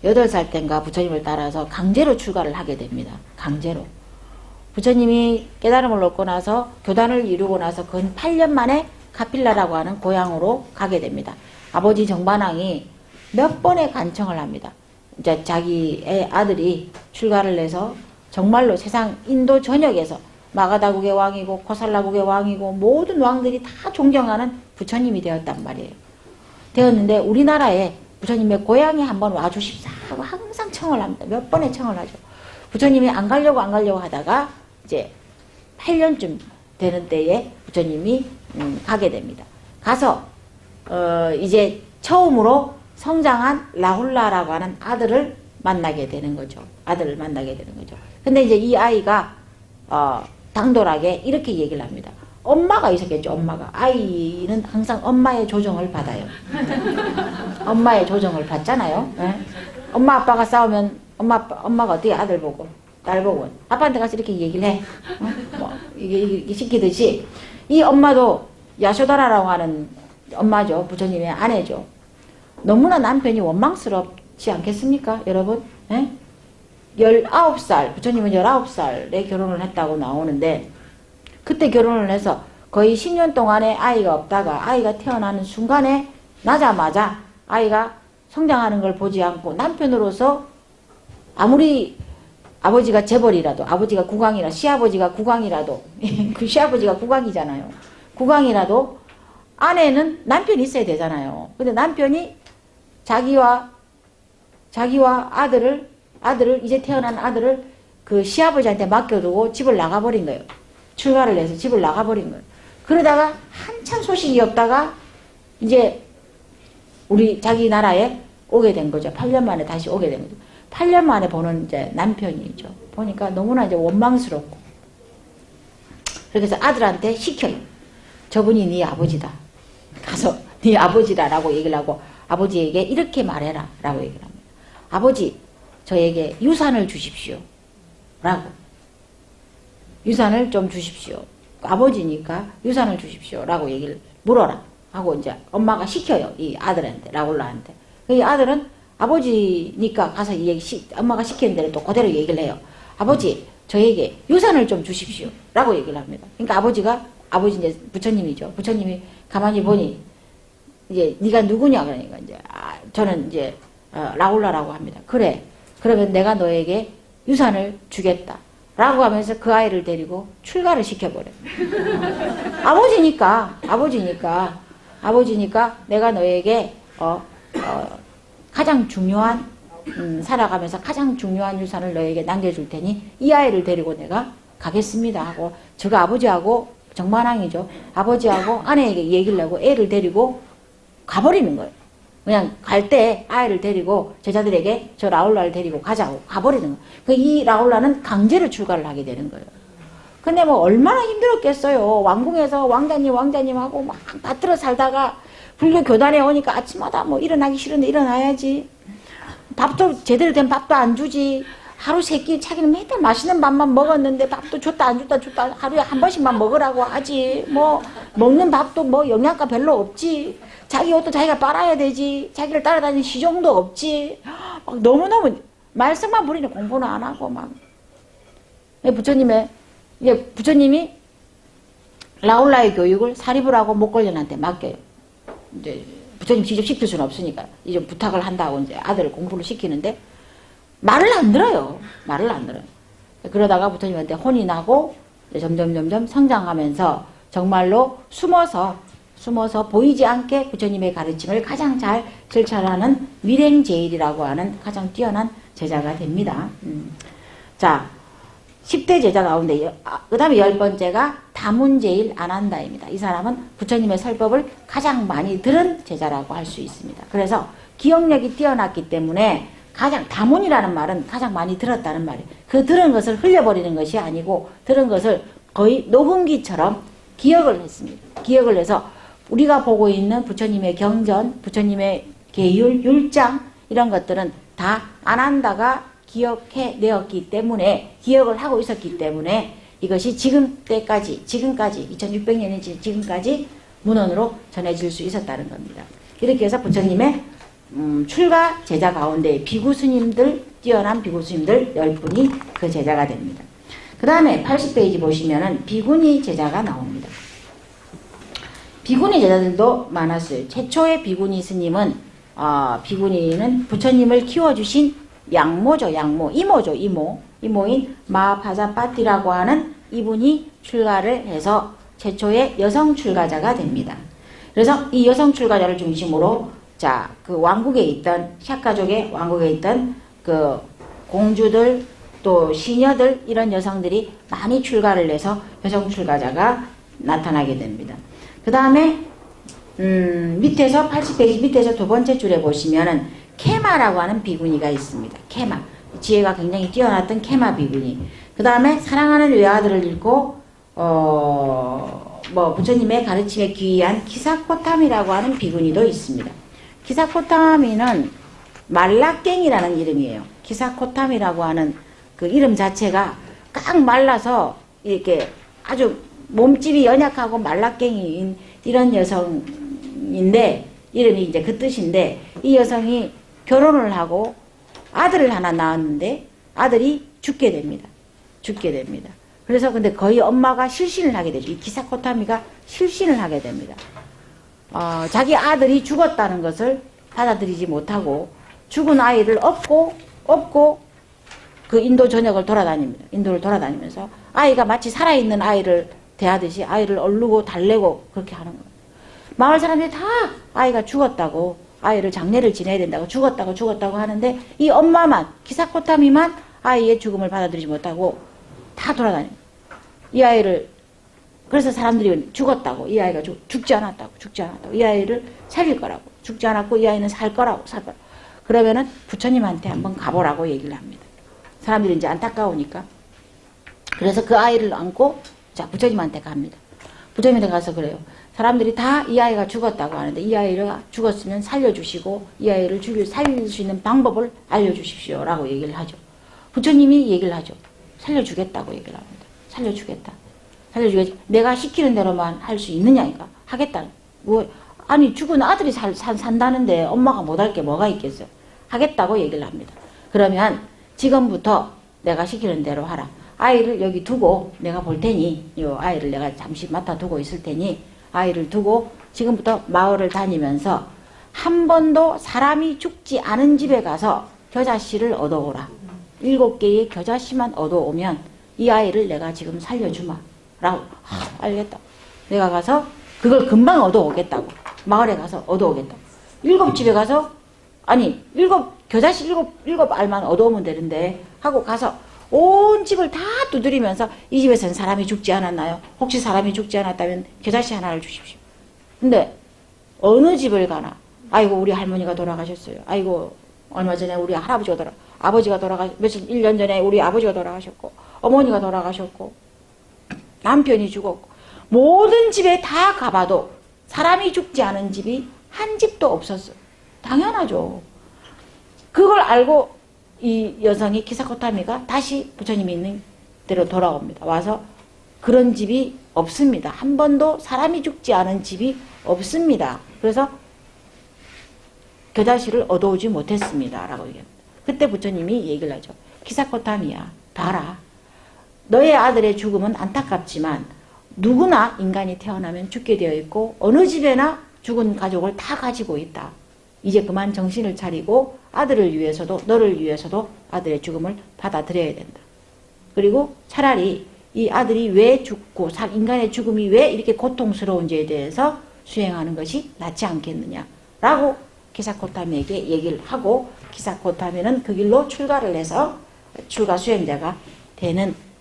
8살 땐가 부처님을 따라서 강제로 출가를 하게 됩니다. 강제로. 부처님이 깨달음을 얻고 나서 교단을 이루고 나서 근 8년 만에 카필라라고 하는 고향으로 가게 됩니다. 아버지 정반왕이 몇 번의 간청을 합니다. 이제 자기의 아들이 출가를 해서 정말로 세상 인도 전역에서 마가다국의 왕이고 코살라국의 왕이고 모든 왕들이 다 존경하는 부처님이 되었단 말이에요. 되었는데 우리나라에 부처님의 고향에 한번 와주십사 하고 항상 청을 합니다. 몇 번의 청을 하죠. 부처님이 안 가려고 하다가 이제 8년쯤 되는 때에 부처님이 가게 됩니다. 가서 이제 처음으로 성장한 라훌라라고 하는 아들을 만나게 되는 거죠. 아들을 만나게 되는 거죠. 근데 이제 이 아이가 당돌하게 이렇게 얘기를 합니다. 엄마가 있었겠죠. 엄마가. 아이는 항상 엄마의 조정을 받아요. 엄마의 조정을 받잖아요. 네? 엄마 아빠가 싸우면 엄마가 어떻게 아들 보고 딸 보고 아빠한테 가서 이렇게 얘기를 해. 뭐 이게 시키듯이 이 엄마도 야쇼다라라고 하는 엄마죠. 부처님의 아내죠. 너무나 남편이 원망스럽지 않겠습니까? 여러분? 네? 19살, 부처님은 19살에 결혼을 했다고 나오는데 그때 결혼을 해서 거의 10년 동안에 아이가 없다가 아이가 태어나는 순간에 나자마자 아이가 성장하는 걸 보지 않고 남편으로서 아무리 아버지가 재벌이라도 아버지가 국왕이라 시아버지가 국왕이라도 그 시아버지가 국왕이잖아요. 국왕이라도 아내는 남편이 있어야 되잖아요. 근데 남편이 자기와 아들을 이제 태어난 아들을 그 시아버지한테 맡겨두고 집을 나가버린 거예요. 출가를 해서 집을 나가버린 거예요. 그러다가 한참 소식이 없다가 이제 우리 자기 나라에 오게 된 거죠. 8년 만에 다시 오게 된 거죠. 8년 만에 보는 이제 남편이죠. 보니까 너무나 이제 원망스럽고. 그래서 아들한테 시켜요. 저분이 네 아버지다. 가서 네 아버지다라고 얘기를 하고 아버지에게 이렇게 말해라 라고 얘기를 합니다. 아버지, 저에게 유산을 주십시오. 라고. 유산을 좀 주십시오. 아버지니까 유산을 주십시오. 라고 얘기를 물어라. 하고 이제 엄마가 시켜요. 이 아들한테, 라울라한테. 이 아들은 아버지니까 가서 이 얘기, 엄마가 시키는 대로 또 그대로 얘기를 해요. 아버지, 저에게 유산을 좀 주십시오. 라고 얘기를 합니다. 그러니까 아버지 이제 부처님이죠. 부처님이 가만히 보니, 이제 네가 누구냐? 그러니까 이제, 저는 이제, 라울라라고 합니다. 그래. 그러면 내가 너에게 유산을 주겠다. 라고 하면서 그 아이를 데리고 출가를 시켜버려요. 아버지니까 내가 너에게, 가장 중요한, 살아가면서 가장 중요한 유산을 너에게 남겨줄 테니 이 아이를 데리고 내가 가겠습니다 하고, 저가 아버지하고 정만왕이죠. 아버지하고 아내에게 얘기를 하고 애를 데리고 가버리는 거예요. 그냥 갈 때 아이를 데리고 제자들에게 저 라울라를 데리고 가자고 가버리는 거예요. 이 라울라는 강제로 출가를 하게 되는 거예요. 근데 뭐 얼마나 힘들었겠어요. 왕궁에서 왕자님하고 막 다투러 살다가 불교 교단에 오니까 아침마다 뭐 일어나기 싫은데 일어나야지. 밥도 제대로 된 밥도 안 주지. 하루 세끼 자기는 맨날 맛있는 밥만 먹었는데 밥도 줬다 안 줬다 하루에 한 번씩만 먹으라고 하지. 뭐 먹는 밥도 뭐 영양가 별로 없지. 자기 옷도 자기가 빨아야 되지. 자기를 따라다니는 시종도 없지. 막 너무너무 말썽만 부리는 공부는 안 하고 막. 부처님이 라울라의 교육을 사리부라고 목걸련한테 맡겨요. 이제 부처님 직접 시킬 수는 없으니까 이제 부탁을 한다고 이제 아들을 공부를 시키는데 말을 안 들어요. 말을 안 들어요. 그러다가 부처님한테 혼이 나고 점점 성장하면서 정말로 숨어서 보이지 않게 부처님의 가르침을 가장 잘 실천하는 밀행제일이라고 하는 가장 뛰어난 제자가 됩니다. 자, 10대 제자 가운데 그 다음에 10번째가 다문제일 아난다입니다. 이 사람은 부처님의 설법을 가장 많이 들은 제자라고 할 수 있습니다. 그래서 기억력이 뛰어났기 때문에 다문이라는 말은 가장 많이 들었다는 말이에요. 그 들은 것을 흘려버리는 것이 아니고 들은 것을 거의 녹음기처럼 기억을 했습니다. 기억을 해서 우리가 보고 있는 부처님의 경전, 부처님의 계율, 율장 이런 것들은 다 아난다가 기억해내었기 때문에 기억을 하고 있었기 때문에 이것이 지금까지 2600년이 지금까지 문헌으로 전해질 수 있었다는 겁니다. 이렇게 해서 부처님의 출가 제자 가운데 비구 스님들, 뛰어난 비구 스님들 10분이 그 제자가 됩니다. 그 다음에 80페이지 보시면은 비구니 제자가 나옵니다. 비구니 제자들도 많았어요. 최초의 비구니 스님은 비구니는 부처님을 키워주신 양모죠. 양모. 이모죠. 이모인 마파자파티라고 하는 이분이 출가를 해서 최초의 여성 출가자가 됩니다. 그래서 이 여성 출가자를 중심으로 그 왕국에 있던 샤카족의 왕국에 있던 그 공주들 또 시녀들 이런 여성들이 많이 출가를 해서 여성 출가자가 나타나게 됩니다. 그 다음에 밑에서 80페이지 밑에서 두 번째 줄에 보시면은 케마라고 하는 비구니가 있습니다. 케마. 지혜가 굉장히 뛰어났던 케마 비구니. 그 다음에 사랑하는 외아들을 읽고 부처님의 가르침에 귀의한 키사코타미라고 하는 비구니도 있습니다. 키사코타미는 말라깽이라는 이름이에요. 키사코타미라고 하는 그 이름 자체가 깍 말라서 이렇게 아주 몸집이 연약하고 말라깽이인 이런 여성인데 이름이 이제 그 뜻인데 이 여성이 결혼을 하고 아들을 하나 낳았는데 아들이 죽게 됩니다. 그래서 근데 거의 엄마가 실신을 하게 되죠. 이 키사코타미가 실신을 하게 됩니다. 자기 아들이 죽었다는 것을 받아들이지 못하고 죽은 아이를 업고 그 인도 전역을 돌아다닙니다. 인도를 돌아다니면서 아이가 마치 살아있는 아이를 대하듯이 아이를 얼르고 달래고 그렇게 하는 거예요. 마을 사람들이 다 아이가 죽었다고 아이를 장례를 지내야 된다고 죽었다고 하는데 이 엄마만 키사코타미만 아이의 죽음을 받아들이지 못하고 다 돌아다녀요. 이 아이를 그래서 사람들이 죽었다고 이 아이가 죽지 않았다고 이 아이를 살릴 거라고 죽지 않았고 이 아이는 살 거라고 그러면은 부처님한테 한번 가보라고 얘기를 합니다. 사람들이 이제 안타까우니까 그래서 그 아이를 안고 부처님한테 갑니다. 부처님한테 가서 그래요. 사람들이 다 이 아이가 죽었다고 하는데 이 아이가 죽었으면 살려주시고 이 아이를 살릴 수 있는 방법을 알려주십시오 라고 얘기를 하죠. 부처님이 얘기를 하죠. 살려주겠다고 얘기를 합니다. 살려주겠다. 내가 시키는 대로만 할 수 있느냐니까 하겠다. 아니 죽은 아들이 산다는데 엄마가 못할 게 뭐가 있겠어요. 하겠다고 얘기를 합니다. 그러면 지금부터 내가 시키는 대로 하라. 아이를 여기 두고 내가 볼 테니 이 아이를 내가 잠시 맡아두고 있을 테니 아이를 두고 지금부터 마을을 다니면서 한 번도 사람이 죽지 않은 집에 가서 겨자씨를 얻어오라. 7개의 겨자씨만 얻어오면 이 아이를 내가 지금 살려주마 라고. 알겠다. 내가 가서 그걸 금방 얻어오겠다고. 마을에 가서 얻어오겠다고. 7집에 가서 겨자씨 7알만 얻어오면 되는데 하고 가서 온 집을 다 두드리면서 이 집에서는 사람이 죽지 않았나요? 혹시 사람이 죽지 않았다면 겨자씨 하나를 주십시오. 근데 어느 집을 가나 아이고 우리 할머니가 돌아가셨어요. 아이고 얼마 전에 우리 아버지가 며칠 1년 전에 우리 아버지가 돌아가셨고 어머니가 돌아가셨고 남편이 죽었고 모든 집에 다 가봐도 사람이 죽지 않은 집이 한 집도 없었어요. 당연하죠. 그걸 알고 이 여성이 키사코타미가 다시 부처님이 있는 데로 돌아옵니다. 와서 그런 집이 없습니다. 한 번도 사람이 죽지 않은 집이 없습니다. 그래서 겨자씨를 얻어오지 못했습니다. 라고 얘기합니다. 그때 부처님이 얘기를 하죠. 키사코타미야, 봐라. 너의 아들의 죽음은 안타깝지만 누구나 인간이 태어나면 죽게 되어 있고 어느 집에나 죽은 가족을 다 가지고 있다. 이제 그만 정신을 차리고 아들을 위해서도 너를 위해서도 아들의 죽음을 받아들여야 된다. 그리고 차라리 이 아들이 왜 죽고 인간의 죽음이 왜 이렇게 고통스러운지에 대해서 수행하는 것이 낫지 않겠느냐라고 키사코타미에게 얘기를 하고 키사코타미는 그 길로 출가를 해서 출가 수행자가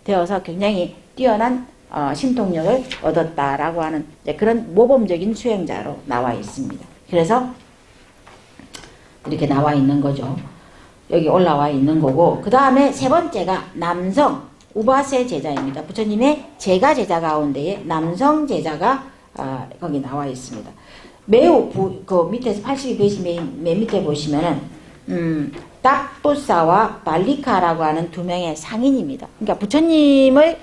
되어서 굉장히 뛰어난 신통력을 얻었다라고 하는 그런 모범적인 수행자로 나와 있습니다. 그래서 이렇게 나와 있는 거죠. 여기 올라와 있는 거고, 그 다음에 세 번째가 남성 우바세 제자입니다. 부처님의 제가 제자 가운데에 남성 제자가 거기 나와 있습니다. 매우 그 밑에서 82페이지 맨 밑에 보시면은 딱부사와 발리카라고 하는 두 명의 상인입니다. 그러니까 부처님을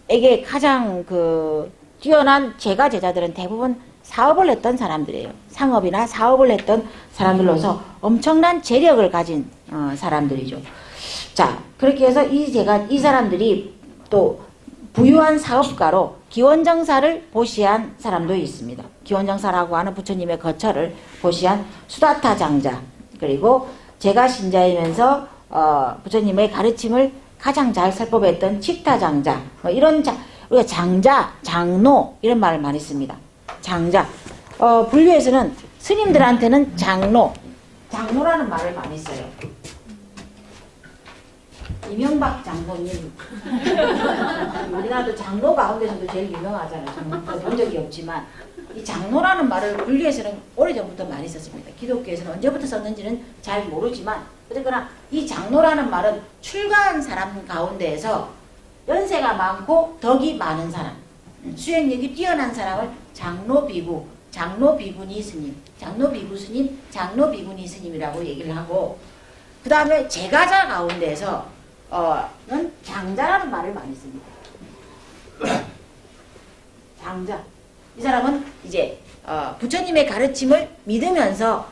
에게 가장 그 뛰어난 제가 제자들은 대부분 사업을 했던 사람들이에요. 상업이나 사업을 했던 사람들로서 엄청난 재력을 가진 사람들이죠. 자, 그렇게 해서 이 사람들이 또 부유한 사업가로 기원정사를 보시한 사람도 있습니다. 기원정사라고 하는 부처님의 거처를 보시한 수다타 장자, 그리고 제가 신자이면서 부처님의 가르침을 가장 잘 설법했던 치타 장자, 이런 우리가 장자, 장로 이런 말을 많이 씁니다. 장자. 불교에서는 스님들한테는 장로라는 말을 많이 써요. 이명박 장로님. 우리나라도 장로 가운데서도 제일 유명하잖아요. 장로 본 적이 없지만 이 장로라는 말을 불교에서는 오래전부터 많이 썼습니다. 기독교에서는 언제부터 썼는지는 잘 모르지만 어쨌거나 이 장로라는 말은 출가한 사람 가운데에서 연세가 많고 덕이 많은 사람, 수행력이 뛰어난 사람을 장로비구, 장로비구니 스님, 장로비구 스님, 장로비구니 스님이라고 얘기를 하고, 그 다음에 제가자 가운데서 는 장자라는 말을 많이 씁니다. 장자. 이 사람은 이제 부처님의 가르침을 믿으면서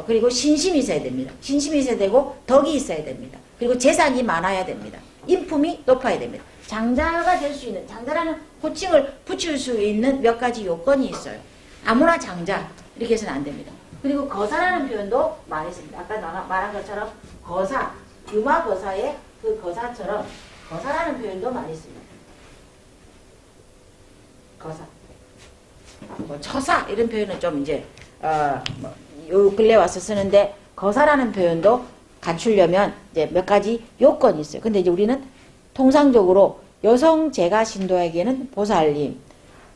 그리고 신심이 있어야 됩니다. 신심이 있어야 되고 덕이 있어야 됩니다. 그리고 재산이 많아야 됩니다. 인품이 높아야 됩니다. 장자가 될 수 있는, 장자라는 호칭을 붙일 수 있는 몇 가지 요건이 있어요. 아무나 장자 이렇게 해서는 안 됩니다. 그리고 거사라는 표현도 많이 씁니다. 아까 말한 것처럼 거사, 유마거사의 그 거사처럼 거사라는 표현도 많이 씁니다. 거사. 뭐 처사 이런 표현은 좀 이제 요 근래 와서 쓰는데, 거사라는 표현도 갖추려면 이제 몇 가지 요건이 있어요. 근데 이제 우리는 통상적으로 여성 제가 신도에게는 보살님,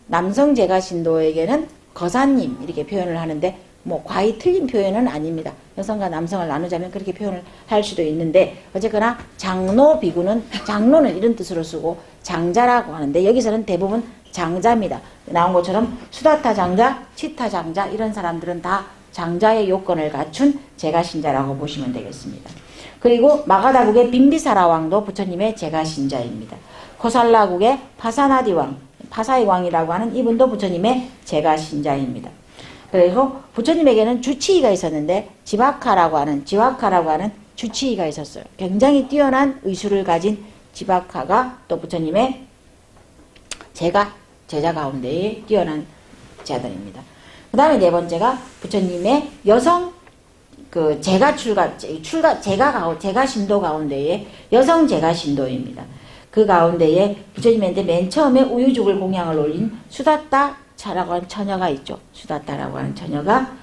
남성 제가 신도에게는 거사님 이렇게 표현을 하는데 뭐 과히 틀린 표현은 아닙니다. 여성과 남성을 나누자면 그렇게 표현을 할 수도 있는데, 어쨌거나 장로 비구는 장로는 이런 뜻으로 쓰고 장자라고 하는데 여기서는 대부분 장자입니다. 나온 것처럼 수다타 장자, 치타 장자 이런 사람들은 다 장자의 요건을 갖춘 제가신자라고 보시면 되겠습니다. 그리고 마가다국의 빈비사라 왕도 부처님의 제가신자입니다. 코살라국의 파사나디 왕, 파사이 왕이라고 하는 이분도 부처님의 제가신자입니다. 그리고 부처님에게는 주치의가 있었는데 지바카라고 하는 주치의가 있었어요. 굉장히 뛰어난 의술을 가진 지바카가 또 부처님의 제자 가운데에 뛰어난 자들입니다. 그 다음에 네 번째가 부처님의 여성 제가 신도 가운데에 여성 제가 신도입니다. 그 가운데에 부처님한테 맨 처음에 우유죽을 공양을 올린 수다타라고 하는 처녀가 있죠. 수다타라고 하는 처녀가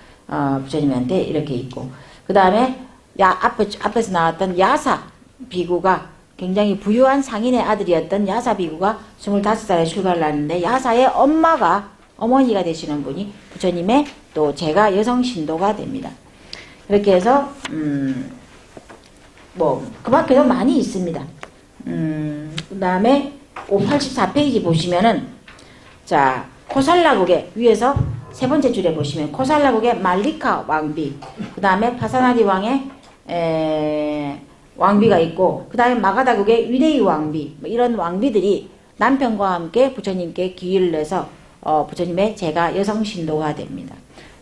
부처님한테 이렇게 있고, 그 다음에 앞에서 나왔던 야사 비구가 굉장히 부유한 상인의 아들이었던 야사 비구가 25살에 출가를 하는데, 야사의 어머니가 되시는 분이 부처님의 또 제가 여성 신도가 됩니다. 그렇게 해서 뭐 그 밖에도 많이 있습니다. 그 다음에 84페이지 보시면은, 자, 코살라국의 위에서 세 번째 줄에 보시면 코살라국의 말리카 왕비, 그 다음에 파사나디 왕의 왕비가 있고, 그 다음에 마가다국의 위레이 왕비, 뭐 이런 왕비들이 남편과 함께 부처님께 기위를 내서 부처님의 제가 여성 신도가 됩니다.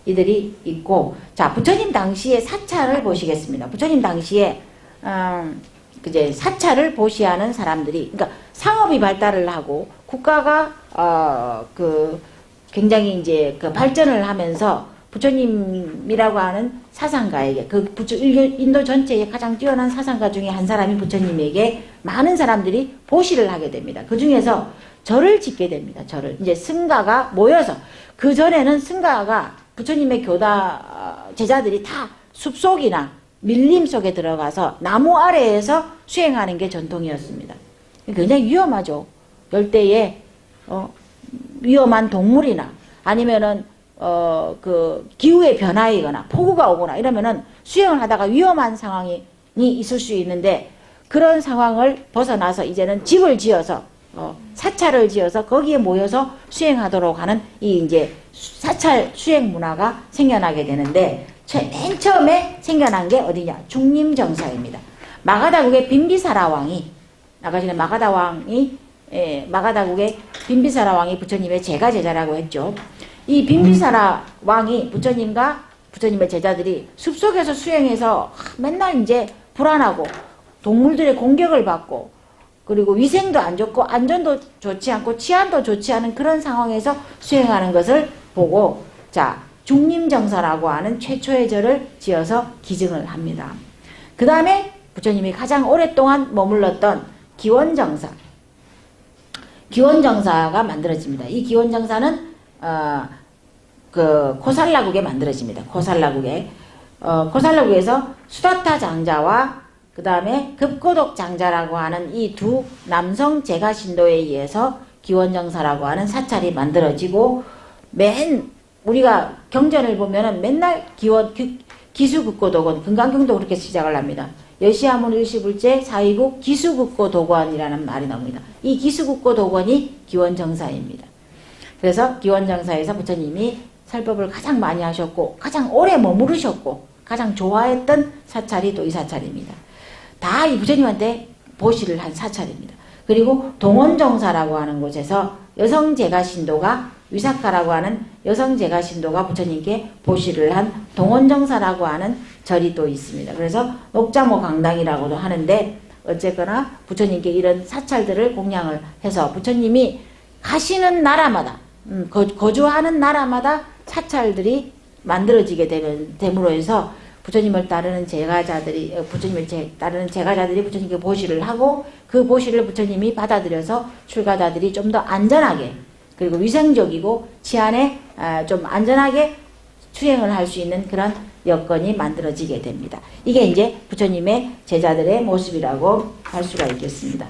이들이 있고, 자, 부처님 당시의 사찰을 보시겠습니다. 부처님 당시에 이제 사찰을 보시하는 사람들이, 그러니까 상업이 발달을 하고 국가가 굉장히 이제 그 발전을 하면서 부처님이라고 하는 사상가에게 인도 전체에 가장 뛰어난 사상가 중에 한 사람이 부처님에게 많은 사람들이 보시를 하게 됩니다. 그 중에서 절을 짓게 됩니다. 절을 이제 승가가 모여서 그 전에는 승가가 부처님의 교다 제자들이 다 숲속이나 밀림 속에 들어가서 나무 아래에서 수행하는 게 전통이었습니다. 굉장히 위험하죠. 열대에 위험한 동물이나 아니면은 그 기후의 변화이거나 폭우가 오거나 이러면은 수영을 하다가 위험한 상황이 있을 수 있는데 그런 상황을 벗어나서 이제는 집을 지어서 사찰을 지어서 거기에 모여서 수행하도록 하는 이 이제 사찰 수행 문화가 생겨나게 되는데 맨 처음에 생겨난 게 어디냐? 중림정사입니다. 마가다국의 빈비사라 왕이 아까 전에 마가다국의 빈비사라 왕이 부처님의 제자라고 했죠. 이 빈비사라 왕이 부처님과 부처님의 제자들이 숲속에서 수행해서 맨날 이제 불안하고 동물들의 공격을 받고 그리고 위생도 안 좋고 안전도 좋지 않고 치안도 좋지 않은 그런 상황에서 수행하는 것을 보고 중림정사라고 하는 최초의 절을 지어서 기증을 합니다. 그 다음에 부처님이 가장 오랫동안 머물렀던 기원정사가 만들어집니다. 이 기원정사는 그 코살라국에 만들어집니다. 코살라국에서 수다타 장자와 그 다음에 급고독 장자라고 하는 이 두 남성 제가 신도에 의해서 기원정사라고 하는 사찰이 만들어지고 우리가 경전을 보면은 맨날 기수급고도건 금강경도 그렇게 시작을 합니다. 여시아문 일시불제 사위국 기수급고도건이라는 말이 나옵니다. 이 기수급고도건이 기원정사입니다. 그래서 기원정사에서 부처님이 설법을 가장 많이 하셨고 가장 오래 머무르셨고 가장 좋아했던 사찰이 또 이 사찰입니다. 다 이 부처님한테 보시를 한 사찰입니다. 그리고 동원정사라고 하는 곳에서 여성제가신도가 위사카라고 하는 여성제가신도가 부처님께 보시를 한 동원정사라고 하는 절이 또 있습니다. 그래서 녹자모 강당이라고도 하는데 어쨌거나 부처님께 이런 사찰들을 공양을 해서 부처님이 가시는 나라마다 거주하는 나라마다 사찰들이 만들어지게 됨으로 해서 부처님을 따르는 제가자들이 부처님께 보시를 하고 그 보시를 부처님이 받아들여서 출가자들이 좀 더 안전하게 그리고 위생적이고 치안에 좀 안전하게 수행을 할 수 있는 그런 여건이 만들어지게 됩니다. 이게 이제 부처님의 제자들의 모습이라고 할 수가 있겠습니다.